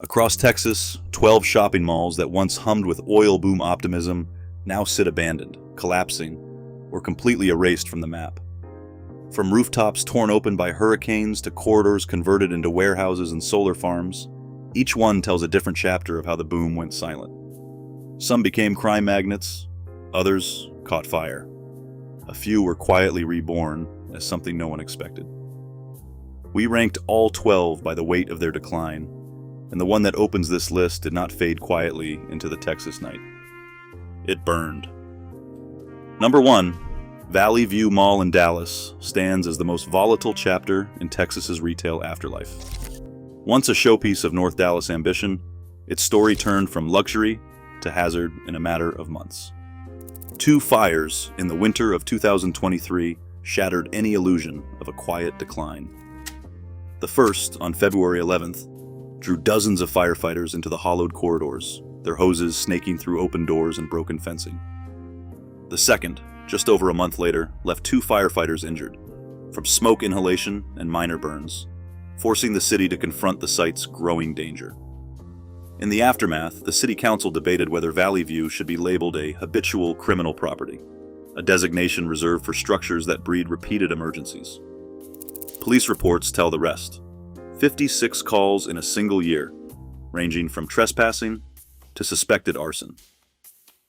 Across Texas, 12 shopping malls that once hummed with oil boom optimism now sit abandoned, collapsing, or completely erased from the map. From rooftops torn open by hurricanes to corridors converted into warehouses and solar farms, each one tells a different chapter of how the boom went silent. Some became crime magnets, others caught fire. A few were quietly reborn as something no one expected. We ranked all 12 by the weight of their decline, and the one that opens this list did not fade quietly into the Texas night. It burned. Number 1, Valley View Mall in Dallas stands as the most volatile chapter in Texas's retail afterlife. Once a showpiece of North Dallas ambition, its story turned from luxury to hazard in a matter of months. 2 fires in the winter of 2023 shattered any illusion of a quiet decline. The first, on February 11th, drew dozens of firefighters into the hollowed corridors, their hoses snaking through open doors and broken fencing. The second, just over a month later, left 2 firefighters injured, from smoke inhalation and minor burns, forcing the city to confront the site's growing danger. In the aftermath, the city council debated whether Valley View should be labeled a habitual criminal property, a designation reserved for structures that breed repeated emergencies. Police reports tell the rest. 56 calls in a single year, ranging from trespassing to suspected arson.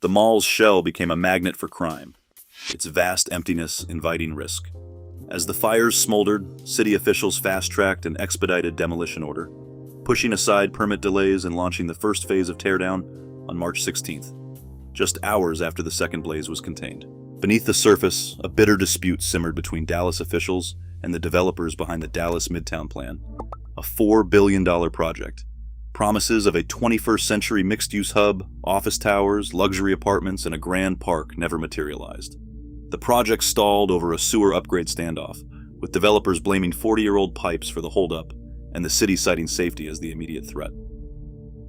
The mall's shell became a magnet for crime, its vast emptiness inviting risk. As the fires smoldered, city officials fast-tracked an expedited demolition order, pushing aside permit delays and launching the first phase of teardown on March 16th, just hours after the second blaze was contained. Beneath the surface, a bitter dispute simmered between Dallas officials and the developers behind the Dallas Midtown Plan, a $4 billion project. Promises of a 21st century mixed-use hub, office towers, luxury apartments, and a grand park never materialized. The project stalled over a sewer upgrade standoff, with developers blaming 40-year-old pipes for the holdup and the city citing safety as the immediate threat.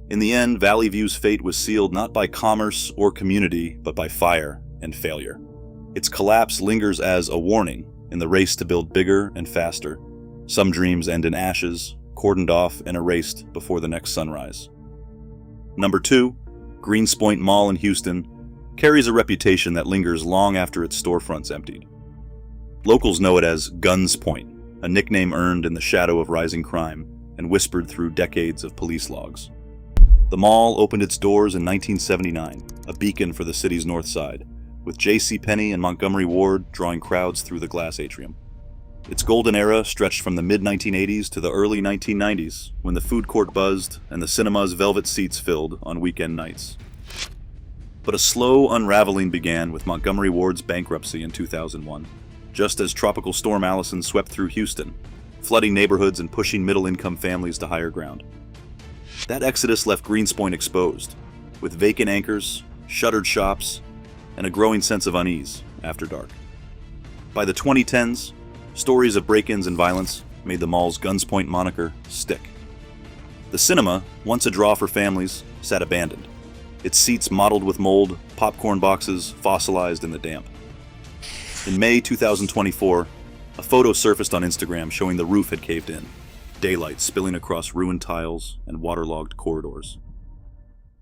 In the end, Valley View's fate was sealed not by commerce or community, but by fire and failure. Its collapse lingers as a warning in the race to build bigger and faster. Some dreams end in ashes, cordoned off and erased before the next sunrise. Number 2, Greenspoint Mall in Houston carries a reputation that lingers long after its storefronts emptied. Locals know it as Gunspoint, a nickname earned in the shadow of rising crime and whispered through decades of police logs. The mall opened its doors in 1979, a beacon for the city's north side, with JCPenney and Montgomery Ward drawing crowds through the glass atrium. Its golden era stretched from the mid-1980s to the early 1990s, when the food court buzzed and the cinema's velvet seats filled on weekend nights. But a slow unraveling began with Montgomery Ward's bankruptcy in 2001, just as Tropical Storm Allison swept through Houston, flooding neighborhoods and pushing middle-income families to higher ground. That exodus left Greenspoint exposed, with vacant anchors, shuttered shops, and a growing sense of unease after dark. By the 2010s, stories of break-ins and violence made the mall's Gunspoint moniker stick. The cinema, once a draw for families, sat abandoned, its seats mottled with mold, popcorn boxes fossilized in the damp. In May 2024, a photo surfaced on Instagram showing the roof had caved in, daylight spilling across ruined tiles and waterlogged corridors.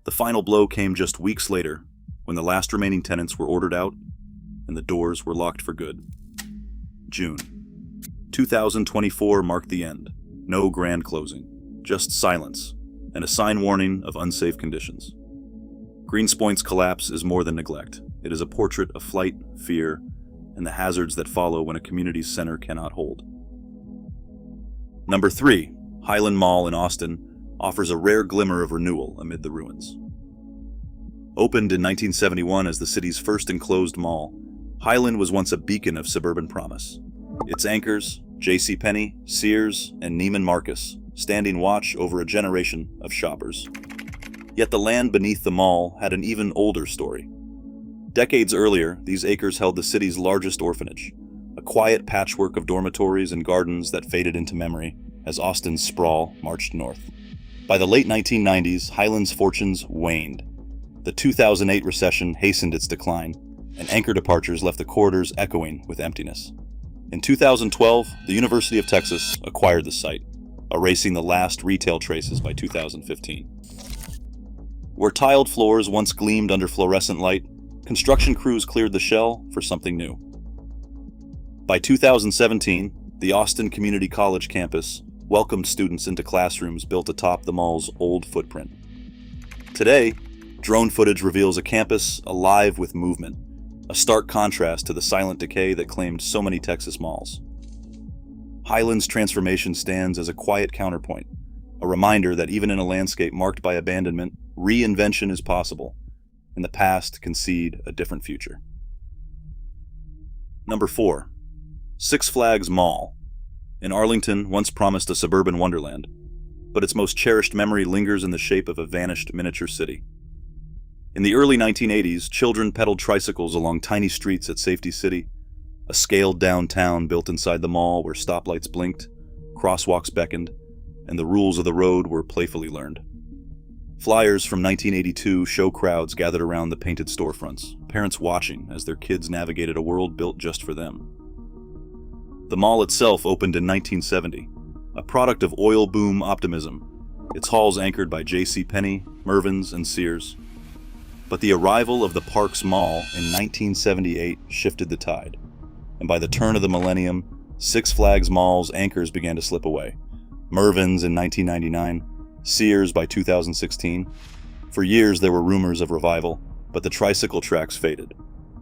The final blow came just weeks later, when the last remaining tenants were ordered out and the doors were locked for good. June 2024 marked the end. No grand closing, just silence and a sign warning of unsafe conditions. Greenspoint's collapse is more than neglect. It is a portrait of flight, fear, and the hazards that follow when a community's center cannot hold. Number 3, Highland Mall in Austin offers a rare glimmer of renewal amid the ruins. Opened in 1971 as the city's first enclosed mall, Highland was once a beacon of suburban promise. Its anchors, JCPenney, Sears, and Neiman Marcus, standing watch over a generation of shoppers. Yet the land beneath the mall had an even older story. Decades earlier, these acres held the city's largest orphanage, a quiet patchwork of dormitories and gardens that faded into memory as Austin's sprawl marched north. By the late 1990s, Highland's fortunes waned. The 2008 recession hastened its decline, and anchor departures left the corridors echoing with emptiness. In 2012, the University of Texas acquired the site, erasing the last retail traces by 2015. Where tiled floors once gleamed under fluorescent light, construction crews cleared the shell for something new. By 2017, the Austin Community College campus welcomed students into classrooms built atop the mall's old footprint. Today, drone footage reveals a campus alive with movement, a stark contrast to the silent decay that claimed so many Texas malls. Highland's transformation stands as a quiet counterpoint, a reminder that even in a landscape marked by abandonment, reinvention is possible, and the past can seed a different future. Number 4. Six Flags Mall. In Arlington, once promised a suburban wonderland, but its most cherished memory lingers in the shape of a vanished miniature city. In the early 1980s, children pedaled tricycles along tiny streets at Safety City, a scaled downtown built inside the mall where stoplights blinked, crosswalks beckoned, and the rules of the road were playfully learned. Flyers from 1982 show crowds gathered around the painted storefronts, parents watching as their kids navigated a world built just for them. The mall itself opened in 1970, a product of oil boom optimism, its halls anchored by JCPenney, Mervyn's, and Sears. But the arrival of the Parks Mall in 1978 shifted the tide, and by the turn of the millennium, Six Flags Mall's anchors began to slip away. Mervyn's in 1999, Sears by 2016. For years there were rumors of revival, but the tricycle tracks faded,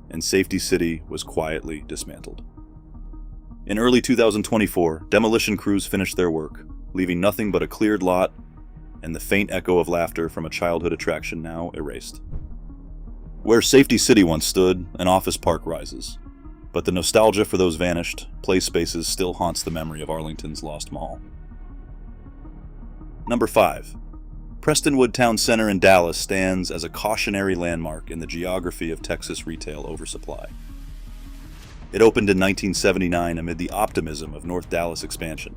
and Safety City was quietly dismantled. In early 2024, demolition crews finished their work, leaving nothing but a cleared lot and the faint echo of laughter from a childhood attraction now erased. Where Safety City once stood, an office park rises, but the nostalgia for those vanished play spaces still haunts the memory of Arlington's lost mall. Number 5. Prestonwood Town Center in Dallas stands as a cautionary landmark in the geography of Texas retail oversupply. It opened in 1979 amid the optimism of North Dallas expansion,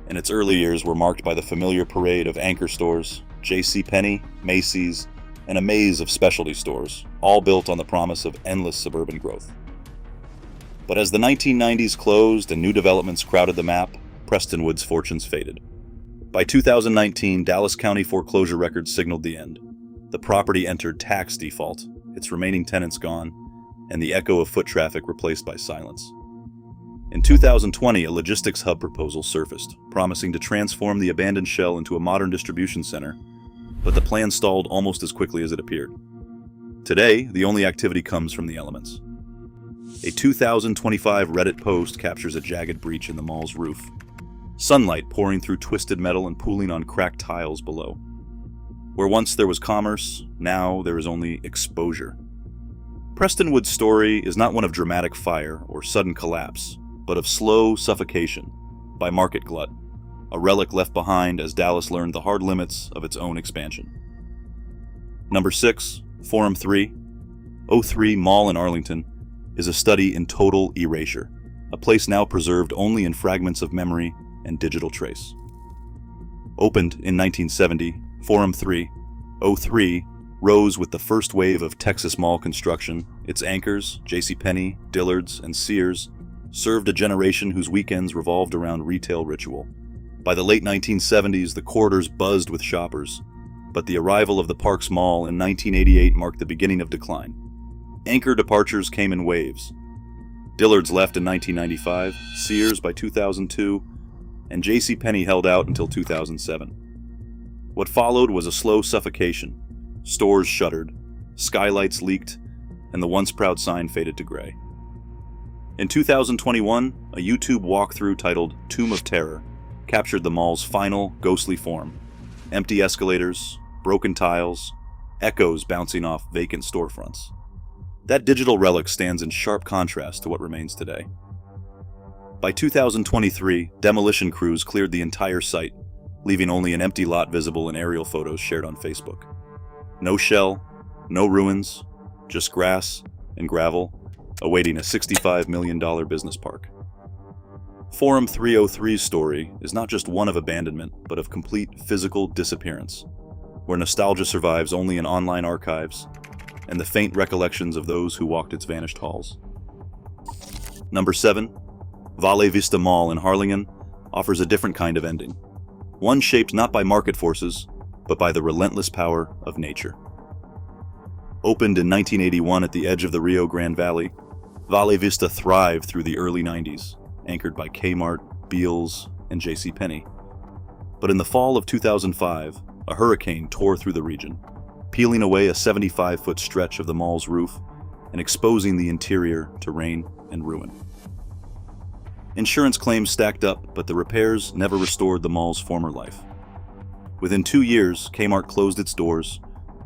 and its early years were marked by the familiar parade of anchor stores, JCPenney, Macy's, and a maze of specialty stores, all built on the promise of endless suburban growth. But as the 1990s closed and new developments crowded the map, Prestonwood's fortunes faded. By 2019, Dallas County foreclosure records signaled the end. The property entered tax default, its remaining tenants gone, and the echo of foot traffic replaced by silence. In 2020, a logistics hub proposal surfaced, promising to transform the abandoned shell into a modern distribution center, but the plan stalled almost as quickly as it appeared. Today, the only activity comes from the elements. A 2025 Reddit post captures a jagged breach in the mall's roof, sunlight pouring through twisted metal and pooling on cracked tiles below. Where once there was commerce, now there is only exposure. Prestonwood's story is not one of dramatic fire or sudden collapse, but of slow suffocation by market glut, a relic left behind as Dallas learned the hard limits of its own expansion. Number 6, Forum 3, 03 Mall in Arlington, is a study in total erasure, a place now preserved only in fragments of memory and digital trace. Opened in 1970, Forum 3, 03 rose with the first wave of Texas mall construction. Its anchors, JCPenney, Dillard's, and Sears, served a generation whose weekends revolved around retail ritual. By the late 1970s, the corridors buzzed with shoppers, but the arrival of the Parks Mall in 1988 marked the beginning of decline. Anchor departures came in waves. Dillard's left in 1995, Sears by 2002, and JCPenney held out until 2007. What followed was a slow suffocation. Stores shuttered, skylights leaked, and the once proud sign faded to gray. In 2021, a YouTube walkthrough titled Tomb of Terror captured the mall's final ghostly form: empty escalators, broken tiles, echoes bouncing off vacant storefronts. That digital relic stands in sharp contrast to what remains today. By 2023, demolition crews cleared the entire site, leaving only an empty lot visible in aerial photos shared on Facebook. No shell, no ruins, just grass and gravel, awaiting a $65 million business park. Forum 303's story is not just one of abandonment, but of complete physical disappearance, where nostalgia survives only in online archives and the faint recollections of those who walked its vanished halls. Number 7, Valle Vista Mall in Arlington offers a different kind of ending. one shaped not by market forces, but by the relentless power of nature. Opened in 1981 at the edge of the Rio Grande Valley, Valle Vista thrived through the early 90s, anchored by Kmart, Beal's, and JCPenney. But in the fall of 2005, a hurricane tore through the region, peeling away a 75-foot stretch of the mall's roof and exposing the interior to rain and ruin. Insurance claims stacked up, but the repairs never restored the mall's former life. Within 2 years, Kmart closed its doors,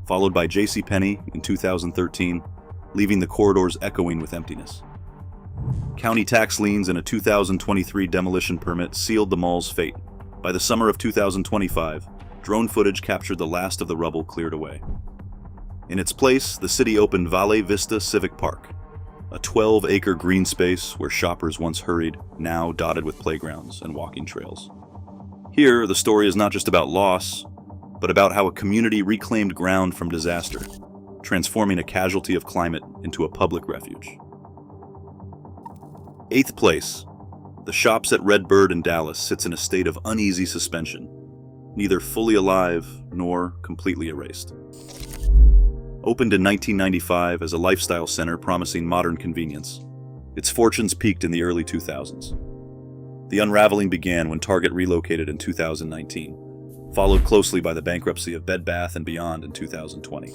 followed by JCPenney in 2013, leaving the corridors echoing with emptiness. County tax liens and a 2023 demolition permit sealed the mall's fate. By the summer of 2025, drone footage captured the last of the rubble cleared away. In its place, the city opened Valle Vista Civic Park, a 12-acre green space where shoppers once hurried, now dotted with playgrounds and walking trails. Here, the story is not just about loss, but about how a community reclaimed ground from disaster, transforming a casualty of climate into a public refuge. 8th place, the Shops at Red Bird in Dallas sits in a state of uneasy suspension, neither fully alive nor completely erased. Opened in 1995 as a lifestyle center promising modern convenience, its fortunes peaked in the early 2000s. The unraveling began when Target relocated in 2019, followed closely by the bankruptcy of Bed Bath & Beyond in 2020.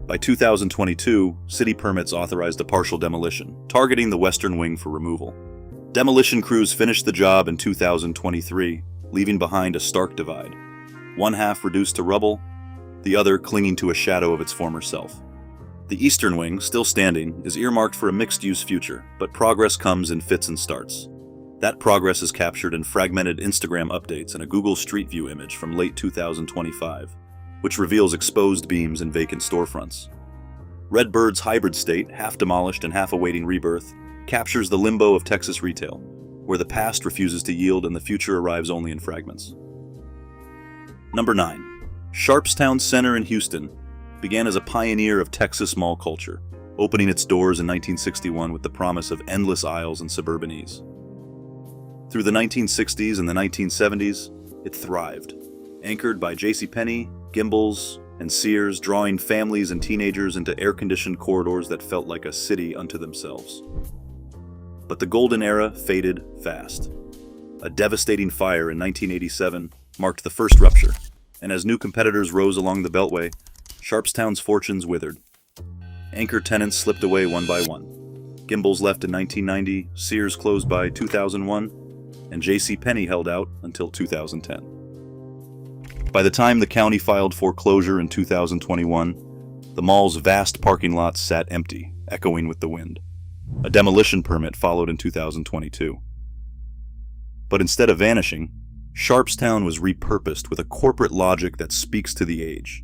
By 2022, city permits authorized a partial demolition, targeting the western wing for removal. Demolition crews finished the job in 2023, leaving behind a stark divide. One half reduced to rubble, the other clinging to a shadow of its former self. The eastern wing, still standing, is earmarked for a mixed-use future, but progress comes in fits and starts. That progress is captured in fragmented Instagram updates and a Google Street View image from late 2025, which reveals exposed beams and vacant storefronts. Red Bird's hybrid state, half demolished and half awaiting rebirth, captures the limbo of Texas retail, where the past refuses to yield and the future arrives only in fragments. Number 9. Sharpstown Center in Houston began as a pioneer of Texas mall culture, opening its doors in 1961 with the promise of endless aisles and suburban ease. Through the 1960s and the 1970s, it thrived, anchored by JCPenney, Gimbel's, and Sears, drawing families and teenagers into air-conditioned corridors that felt like a city unto themselves. But the golden era faded fast. A devastating fire in 1987 marked the first rupture, and as new competitors rose along the Beltway, Sharpstown's fortunes withered. Anchor tenants slipped away one by one. Gimbel's left in 1990, Sears closed by 2001, and JCPenney held out until 2010. By the time the county filed foreclosure in 2021, the mall's vast parking lots sat empty, echoing with the wind. A demolition permit followed in 2022. But instead of vanishing, Sharpstown was repurposed with a corporate logic that speaks to the age.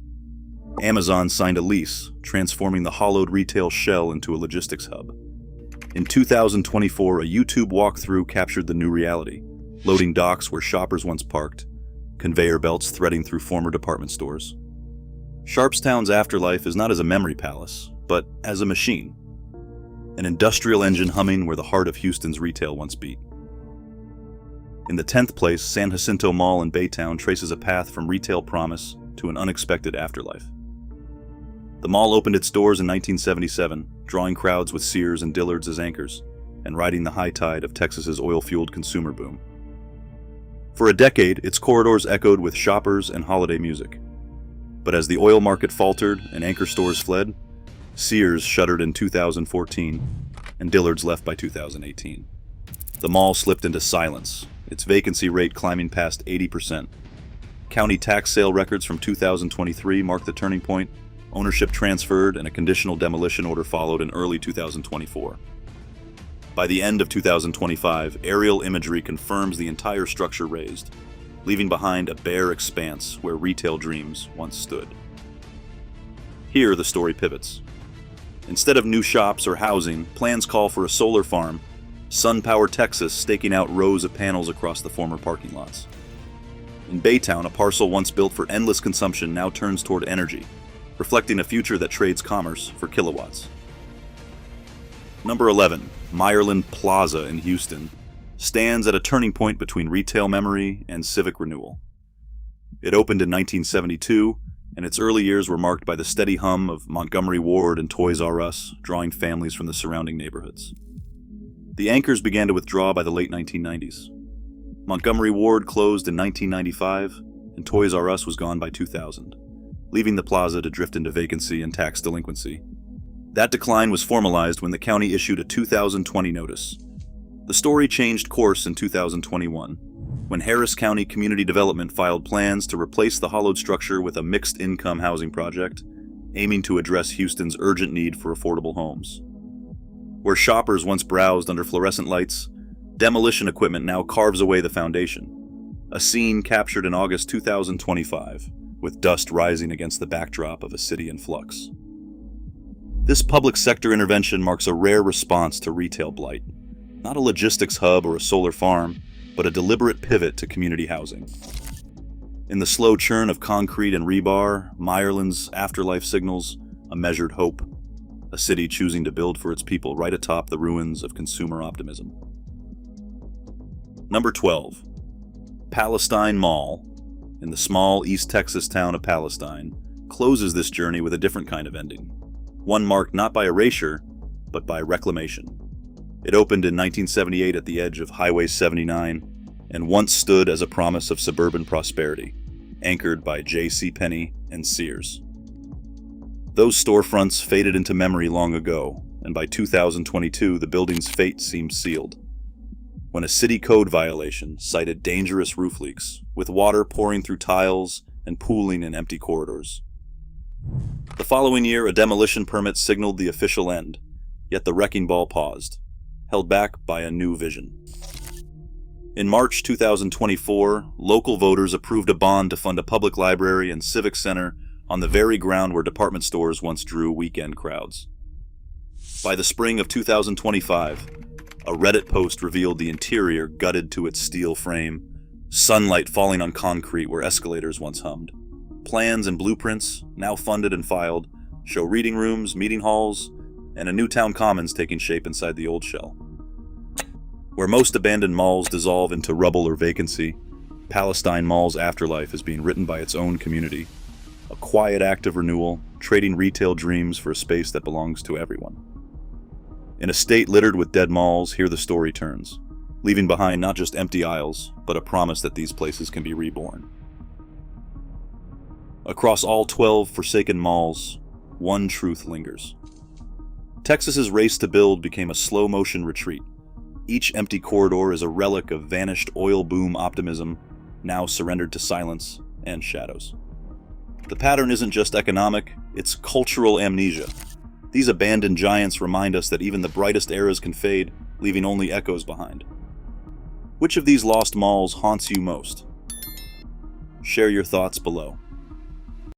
Amazon signed a lease, transforming the hollowed retail shell into a logistics hub. In 2024, a YouTube walkthrough captured the new reality, loading docks where shoppers once parked, conveyor belts threading through former department stores. Sharpstown's afterlife is not as a memory palace, but as a machine. An industrial engine humming where the heart of Houston's retail once beat. In the 10th place, San Jacinto Mall in Baytown traces a path from retail promise to an unexpected afterlife. The mall opened its doors in 1977, drawing crowds with Sears and Dillard's as anchors, and riding the high tide of Texas's oil-fueled consumer boom. For a decade, its corridors echoed with shoppers and holiday music. But as the oil market faltered and anchor stores fled, Sears shuttered in 2014, and Dillard's left by 2018. The mall slipped into silence, its vacancy rate climbing past 80%. County tax sale records from 2023 marked the turning point. Ownership transferred and a conditional demolition order followed in early 2024. By the end of 2025, aerial imagery confirms the entire structure razed, leaving behind a bare expanse where retail dreams once stood. Here, the story pivots. Instead of new shops or housing, plans call for a solar farm, SunPower Texas staking out rows of panels across the former parking lots. In Baytown, a parcel once built for endless consumption now turns toward energy, reflecting a future that trades commerce for kilowatts. Number 11, Meyerland Plaza in Houston, stands at a turning point between retail memory and civic renewal. It opened in 1972, and its early years were marked by the steady hum of Montgomery Ward and Toys R Us, drawing families from the surrounding neighborhoods. The anchors began to withdraw by the late 1990s. Montgomery Ward closed in 1995, and Toys R Us was gone by 2000, leaving the plaza to drift into vacancy and tax delinquency. That decline was formalized when the county issued a 2020 notice. The story changed course in 2021, when Harris County Community Development filed plans to replace the hollowed structure with a mixed-income housing project, aiming to address Houston's urgent need for affordable homes. Where shoppers once browsed under fluorescent lights, demolition equipment now carves away the foundation, a scene captured in August 2025, with dust rising against the backdrop of a city in flux. This public sector intervention marks a rare response to retail blight, not a logistics hub or a solar farm, but a deliberate pivot to community housing. In the slow churn of concrete and rebar, Meyerland's afterlife signals a measured hope, a city choosing to build for its people right atop the ruins of consumer optimism. Number 12. Palestine Mall, in the small East Texas town of Palestine, closes this journey with a different kind of ending, one marked not by erasure, but by reclamation. It opened in 1978 at the edge of Highway 79 and once stood as a promise of suburban prosperity, anchored by JCPenney and Sears. Those storefronts faded into memory long ago, and by 2022 the building's fate seemed sealed, when a city code violation cited dangerous roof leaks, with water pouring through tiles and pooling in empty corridors. The following year, a demolition permit signaled the official end, yet the wrecking ball paused, held back by a new vision. In March 2024, local voters approved a bond to fund a public library and civic center on the very ground where department stores once drew weekend crowds. By the spring of 2025, a Reddit post revealed the interior gutted to its steel frame, sunlight falling on concrete where escalators once hummed. Plans and blueprints, now funded and filed, show reading rooms, meeting halls, and a new town commons taking shape inside the old shell. Where most abandoned malls dissolve into rubble or vacancy, Palestine Mall's afterlife is being written by its own community, a quiet act of renewal, trading retail dreams for a space that belongs to everyone. In a state littered with dead malls, here the story turns, leaving behind not just empty aisles, but a promise that these places can be reborn. Across all 12 forsaken malls, one truth lingers. Texas's race to build became a slow-motion retreat. Each empty corridor is a relic of vanished oil boom optimism, now surrendered to silence and shadows. The pattern isn't just economic, it's cultural amnesia. These abandoned giants remind us that even the brightest eras can fade, leaving only echoes behind. Which of these lost malls haunts you most? Share your thoughts below.